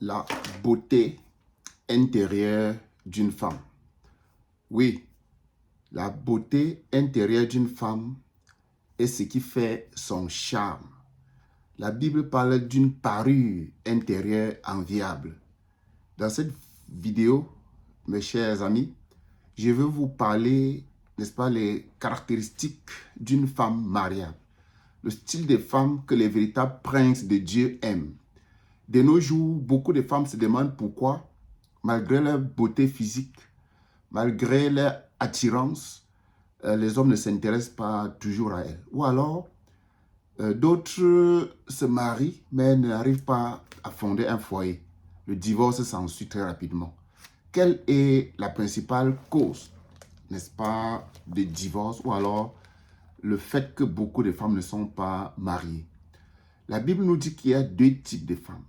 la beauté intérieure d'une femme. Oui, la beauté intérieure d'une femme est ce qui fait son charme. La Bible parle d'une parure intérieure enviable. Dans cette vidéo, mes chers amis, je veux vous parler, n'est-ce pas, les caractéristiques d'une femme mariable. Le style de femme que les véritables princes de Dieu aiment. De nos jours, beaucoup de femmes se demandent pourquoi, malgré leur beauté physique, malgré leur attirance, les hommes ne s'intéressent pas toujours à elles. Ou alors, d'autres se marient, mais n'arrivent pas à fonder un foyer. Le divorce s'ensuit très rapidement. Quelle est la principale cause, n'est-ce pas, de divorce ou alors le fait que beaucoup de femmes ne sont pas mariées? La Bible nous dit qu'il y a deux types de femmes.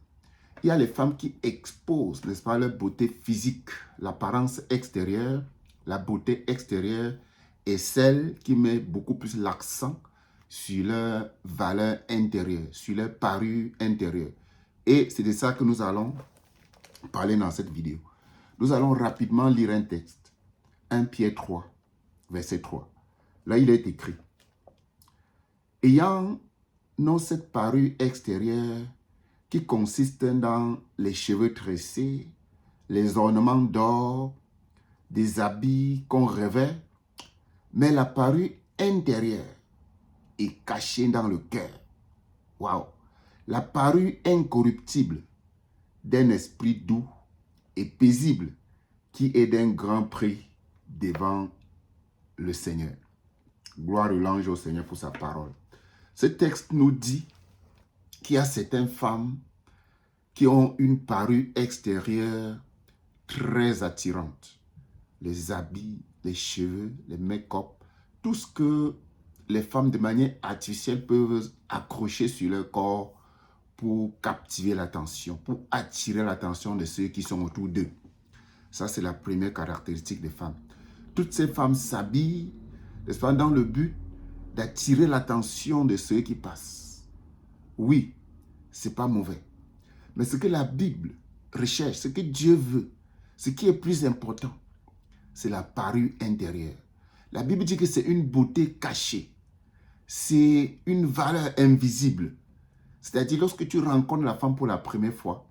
Il y a les femmes qui exposent, n'est-ce pas, leur beauté physique, l'apparence extérieure, la beauté extérieure, et celle qui met beaucoup plus l'accent sur leur valeur intérieure, sur leur parure intérieure. Et c'est de ça que nous allons parler dans cette vidéo. Nous allons rapidement lire un texte. 1 Pierre 3, verset 3. Là, il est écrit: ayant non cette parure extérieure qui consiste dans les cheveux tressés, les ornements d'or, des habits qu'on revêt, mais la parure intérieure est cachée dans le cœur. Waouh! La parure incorruptible d'un esprit doux et paisible qui est d'un grand prix devant le Seigneur. Gloire de l'ange au Seigneur pour sa parole. Ce texte nous dit qu'il y a certaines femmes qui ont une parure extérieure très attirante. Les habits, les cheveux, les make-up, tout ce que les femmes de manière artificielle peuvent accrocher sur leur corps pour captiver l'attention, pour attirer l'attention de ceux qui sont autour d'eux. Ça, c'est la première caractéristique des femmes. Toutes ces femmes s'habillent, n'est-ce pas, dans le but d'attirer l'attention de ceux qui passent. Oui, ce n'est pas mauvais. Mais ce que la Bible recherche, ce que Dieu veut, ce qui est plus important, c'est la parure intérieure. La Bible dit que c'est une beauté cachée. C'est une valeur invisible. C'est-à-dire, lorsque tu rencontres la femme pour la première fois,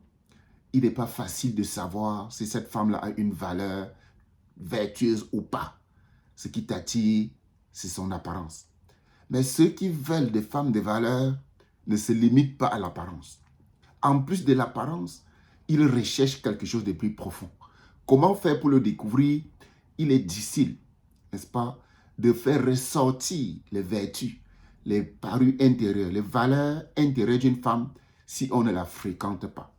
il n'est pas facile de savoir si cette femme-là a une valeur vertueuse ou pas. Ce qui t'attire, c'est son apparence. Mais ceux qui veulent des femmes de valeur ne se limitent pas à l'apparence. En plus de l'apparence, ils recherchent quelque chose de plus profond. Comment faire pour le découvrir? Il est difficile, n'est-ce pas, de faire ressortir les vertus, les parures intérieures, les valeurs intérieures d'une femme si on ne la fréquente pas.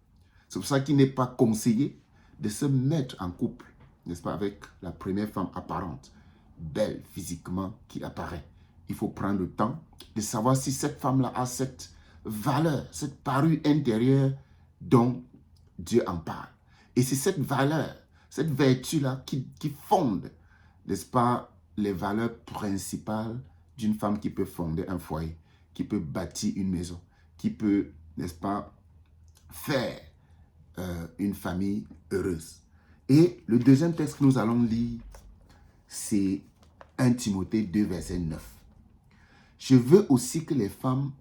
C'est pour ça qu'il n'est pas conseillé de se mettre en couple, n'est-ce pas, avec la première femme apparente, belle physiquement qui apparaît. Il faut prendre le temps de savoir si cette femme-là a cette valeur, cette parure intérieure dont Dieu en parle. Et c'est cette valeur, cette vertu-là qui fonde, n'est-ce pas, les valeurs principales d'une femme qui peut fonder un foyer, qui peut bâtir une maison, qui peut, n'est-ce pas, faire une famille heureuse. Et le deuxième texte que nous allons lire, c'est 1 Timothée 2, verset 9. Je veux aussi que les femmes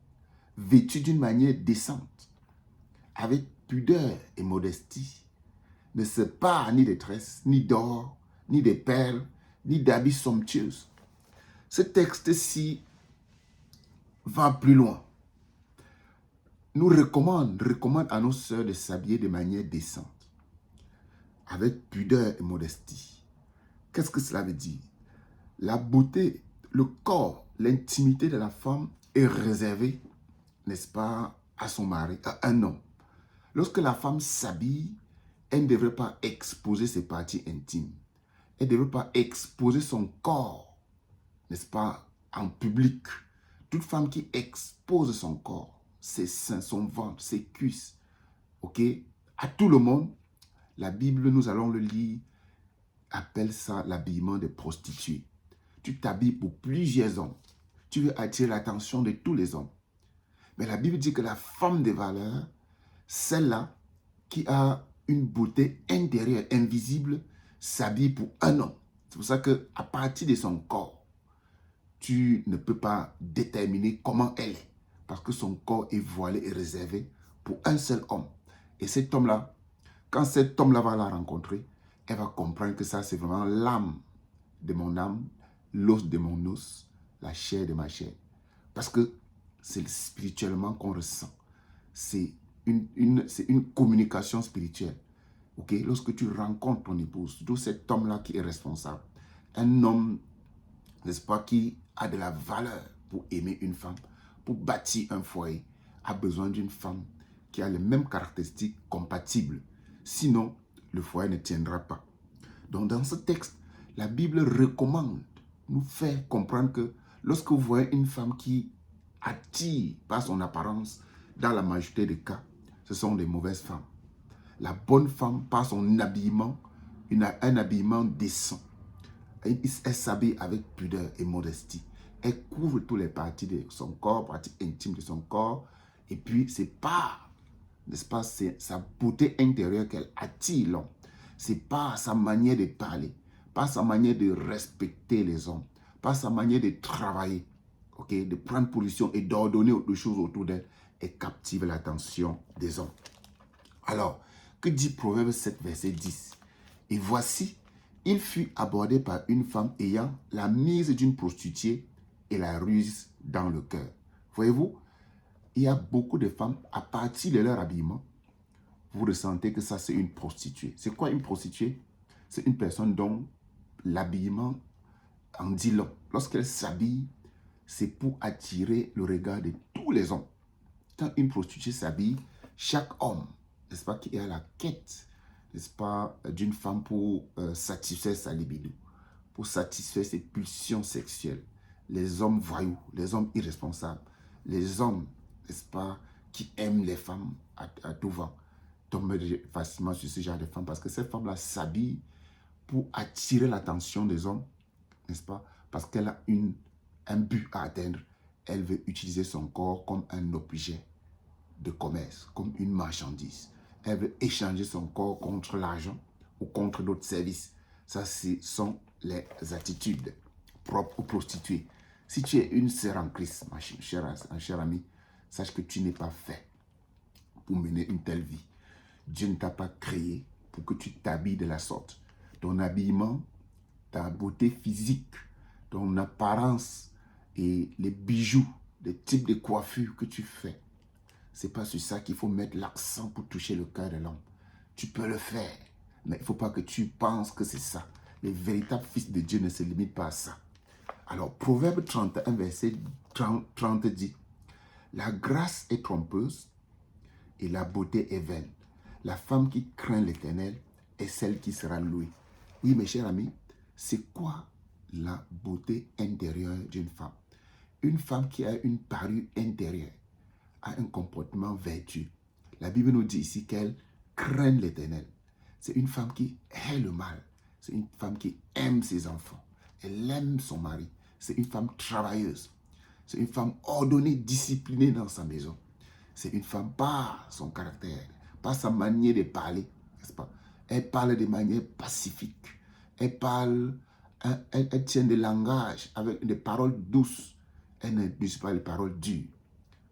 vêtues d'une manière décente, avec pudeur et modestie, ne se parent ni de tresses, ni d'or, ni de perles, ni d'habits somptueux. Ce texte-ci va plus loin. Nous recommande à nos sœurs de s'habiller de manière décente, avec pudeur et modestie. Qu'est-ce que cela veut dire? La beauté, le corps, l'intimité de la femme est réservée, n'est-ce pas, à son mari, à un homme. Lorsque la femme s'habille, elle ne devrait pas exposer ses parties intimes. Elle ne devrait pas exposer son corps, n'est-ce pas, en public. Toute femme qui expose son corps, ses seins, son ventre, ses cuisses, ok, à tout le monde, la Bible, nous allons le lire, appelle ça l'habillement des prostituées. Tu t'habilles pour plusieurs hommes. Tu veux attirer l'attention de tous les hommes. Mais la Bible dit que la femme de valeur, celle-là, qui a une beauté intérieure, invisible, s'habille pour un homme. C'est pour ça qu'à partir de son corps, tu ne peux pas déterminer comment elle est. Parce que son corps est voilé et réservé pour un seul homme. Et cet homme-là, quand cet homme-là va la rencontrer, elle va comprendre que ça, c'est vraiment l'âme de mon âme, l'os de mon os, la chair de ma chair. Parce que c'est spirituellement qu'on ressent. C'est une communication spirituelle. Okay? Lorsque tu rencontres ton épouse, surtout cet homme-là qui est responsable, un homme, n'est-ce pas, qui a de la valeur pour aimer une femme, pour bâtir un foyer, a besoin d'une femme qui a les mêmes caractéristiques compatibles. Sinon, le foyer ne tiendra pas. Donc, dans ce texte, la Bible recommande, nous fait comprendre que lorsque vous voyez une femme qui attire par son apparence, dans la majorité des cas, ce sont des mauvaises femmes. La bonne femme, par son habillement, un habillement décent, elle s'habille avec pudeur et modestie. Elle couvre toutes les parties de son corps, parties intimes de son corps. Et puis, c'est pas, n'est-ce pas, c'est sa beauté intérieure qu'elle attire l'homme. C'est pas sa manière de parler, pas sa manière de respecter les hommes, pas sa manière de travailler, okay, de prendre position et d'ordonner autre chose autour d'elle et captive l'attention des hommes. Alors, que dit Proverbe 7, verset 10? Et voici, il fut abordé par une femme ayant la mise d'une prostituée et la ruse dans le cœur. Voyez-vous, il y a beaucoup de femmes, à partir de leur habillement, vous ressentez que ça, c'est une prostituée. C'est quoi une prostituée? C'est une personne dont l'habillement en dit long. Lorsqu'elle s'habille, c'est pour attirer le regard de tous les hommes. Quand une prostituée s'habille, chaque homme, n'est-ce pas, qui est à la quête, n'est-ce pas, d'une femme pour satisfaire sa libido, pour satisfaire ses pulsions sexuelles. Les hommes voyous, les hommes irresponsables, les hommes, n'est-ce pas, qui aiment les femmes à tout vent, tombent facilement sur ce genre de femmes parce que ces femmes-là s'habillent pour attirer l'attention des hommes, n'est-ce pas, parce qu'elle a un but à atteindre. Elle veut utiliser son corps comme un objet de commerce, comme une marchandise. Elle veut échanger son corps contre l'argent ou contre d'autres services. Ça, ce sont les attitudes propres aux prostituées. Si tu es une sœur en Christ, ma chère amie, sache que tu n'es pas fait pour mener une telle vie. Dieu ne t'a pas créé pour que tu t'habilles de la sorte. Ton habillement, ta beauté physique, ton apparence et les bijoux, les types de coiffures que tu fais, c'est pas sur ça qu'il faut mettre l'accent pour toucher le cœur de l'homme. Tu peux le faire, mais il ne faut pas que tu penses que c'est ça. Les véritables fils de Dieu ne se limitent pas à ça. Alors, Proverbe 31, verset 30 dit, « La grâce est trompeuse et la beauté est vaine. La femme qui craint l'Éternel est celle qui sera louée. » Oui, mes chers amis, c'est quoi la beauté intérieure d'une femme? Une femme qui a une parure intérieure, a un comportement vertueux. La Bible nous dit ici qu'elle craint l'Éternel. C'est une femme qui hait le mal. C'est une femme qui aime ses enfants. Elle aime son mari. C'est une femme travailleuse. C'est une femme ordonnée, disciplinée dans sa maison. C'est une femme par son caractère, par sa manière de parler, n'est-ce pas? Elle parle de manière pacifique. Elle parle, elle tient des langages avec des paroles douces. Elle n'utilise pas les paroles dures.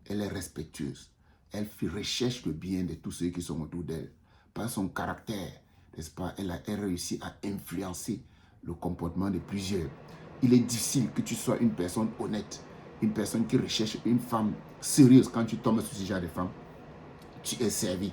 Elle est respectueuse. Elle recherche le bien de tous ceux qui sont autour d'elle. Par son caractère, n'est-ce pas, elle réussit à influencer le comportement de plusieurs. Il est difficile que tu sois une personne honnête, une personne qui recherche une femme sérieuse. Quand tu tombes sur ce genre de femme, tu es servi,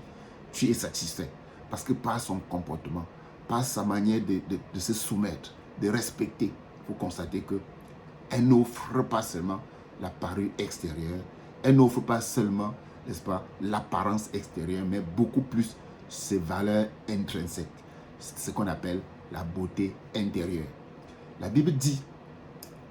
tu es satisfait. Parce que par son comportement, par sa manière de se soumettre, de respecter, il faut constater qu'elle n'offre pas seulement la parure extérieure, elle n'offre pas seulement, n'est-ce pas, l'apparence extérieure, mais beaucoup plus ses valeurs intrinsèques. C'est ce qu'on appelle la beauté intérieure. La Bible dit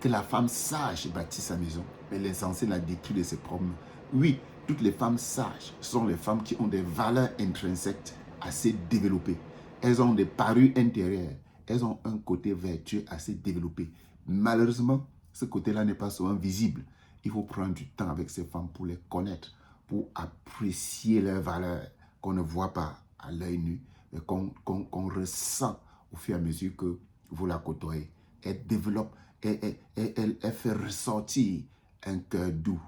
que la femme sage bâtit sa maison, mais l'insensé la détruit de ses propres mains. Oui, toutes les femmes sages sont les femmes qui ont des valeurs intrinsèques assez développées. Elles ont des parures intérieures. Elles ont un côté vertueux assez développé. Malheureusement, ce côté-là n'est pas souvent visible. Il faut prendre du temps avec ces femmes pour les connaître, pour apprécier leurs valeurs qu'on ne voit pas à l'œil nu, mais qu'on ressent au fur et à mesure que vous la côtoyez. Elle développe, elle fait ressortir un cœur doux,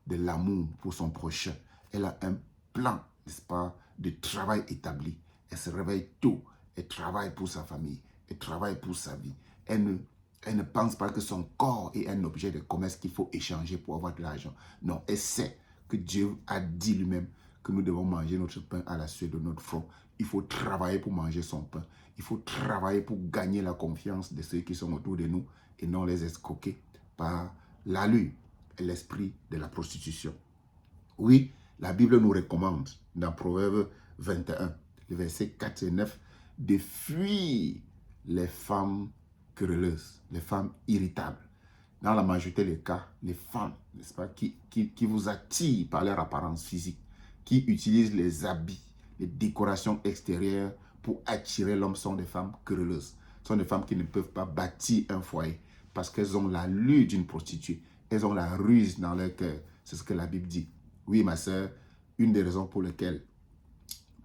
de l'amour pour son prochain. Elle a un plan, n'est-ce pas, de travail établi. Elle se réveille tôt, elle travaille pour sa famille, elle travaille pour sa vie. Elle ne pense pas que son corps est un objet de commerce qu'il faut échanger pour avoir de l'argent. Non, elle sait que Dieu a dit lui-même que nous devons manger notre pain à la sueur de notre front. Il faut travailler pour manger son pain. Il faut travailler pour gagner la confiance de ceux qui sont autour de nous et non les escroquer par l'allure et l'esprit de la prostitution. Oui, la Bible nous recommande dans Proverbe 21, le verset 4 et 9, de fuir les femmes querelleuses, les femmes irritables. Dans la majorité des cas, les femmes, n'est-ce pas, qui vous attirent par leur apparence physique, qui utilisent les habits, les décorations extérieures pour attirer l'homme, sont des femmes querelleuses. Ce sont des femmes qui ne peuvent pas bâtir un foyer parce qu'elles ont l'allure d'une prostituée. Elles ont la ruse dans leur cœur. C'est ce que la Bible dit. Oui, ma soeur, une des raisons pour lesquelles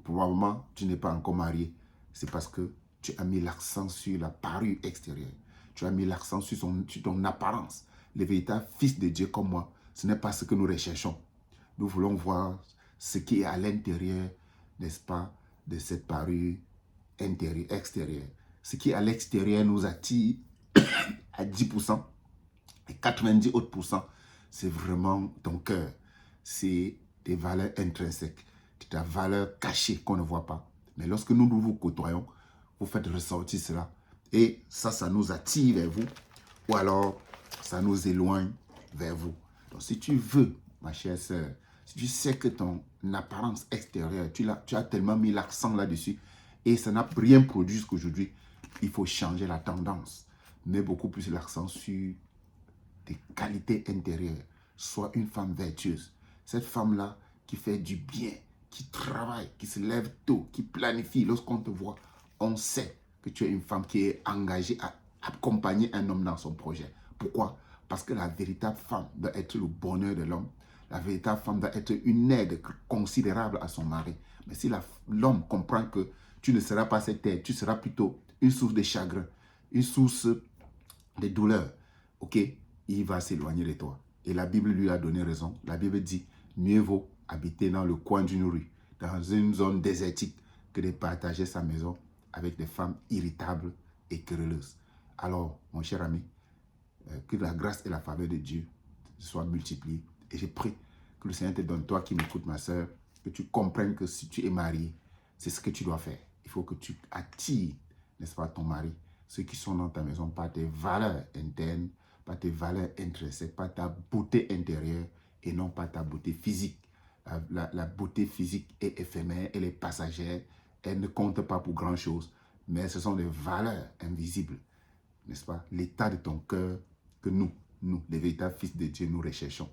probablement tu n'es pas encore marié, c'est parce que tu as mis l'accent sur la parure extérieure. Tu as mis l'accent sur ton apparence. Les véritables fils de Dieu comme moi, ce n'est pas ce que nous recherchons. Nous voulons voir ce qui est à l'intérieur, n'est-ce pas, de cette parure extérieure. Ce qui est à l'extérieur nous attire à 10%. Et 90 autres pourcents, c'est vraiment ton cœur. C'est tes valeurs intrinsèques, ta valeur cachée qu'on ne voit pas. Mais lorsque nous vous côtoyons, vous faites ressortir cela. Et ça nous attire vers vous. Ou alors, ça nous éloigne vers vous. Donc, si tu veux, ma chère sœur, si tu sais que ton apparence extérieure, tu as tellement mis l'accent là-dessus et ça n'a rien produit jusqu'aujourd'hui, il faut changer la tendance. Mets beaucoup plus l'accent sur tes qualités intérieures. Sois une femme vertueuse. Cette femme-là qui fait du bien, qui travaille, qui se lève tôt, qui planifie. Lorsqu'on te voit, on sait que tu es une femme qui est engagée à accompagner un homme dans son projet. Pourquoi? Parce que la véritable femme doit être le bonheur de l'homme. La véritable femme doit être une aide considérable à son mari. Mais si l'homme comprend que tu ne seras pas cette aide, tu seras plutôt une source de chagrin, une source de douleur, ok, il va s'éloigner de toi. Et la Bible lui a donné raison. La Bible dit, mieux vaut habiter dans le coin d'une rue, dans une zone désertique, que de partager sa maison avec des femmes irritables et querelleuses. Alors, mon cher ami, que la grâce et la faveur de Dieu soient multipliées. Et je prie que le Seigneur te donne, toi qui m'écoutes, ma soeur, que tu comprennes que si tu es marié, c'est ce que tu dois faire. Il faut que tu attires, n'est-ce pas, ton mari, ceux qui sont dans ta maison, par tes valeurs internes, par tes valeurs intrinsèques, par ta beauté intérieure et non pas ta beauté physique. La beauté physique est éphémère, elle est passagère, elle ne compte pas pour grand-chose, mais ce sont des valeurs invisibles, n'est-ce pas? L'état de ton cœur que nous, les véritables fils de Dieu, nous recherchons.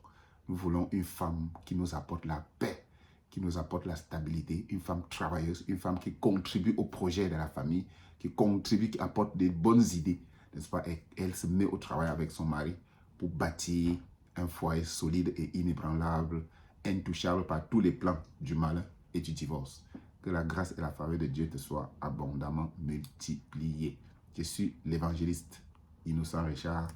Nous voulons une femme qui nous apporte la paix, qui nous apporte la stabilité, une femme travailleuse, une femme qui contribue au projet de la famille, qui contribue, qui apporte des bonnes idées, n'est-ce pas? Et elle se met au travail avec son mari pour bâtir un foyer solide et inébranlable, intouchable par tous les plans du malin et du divorce. Que la grâce et la faveur de Dieu te soient abondamment multipliées. Je suis l'évangéliste Innocent Richard.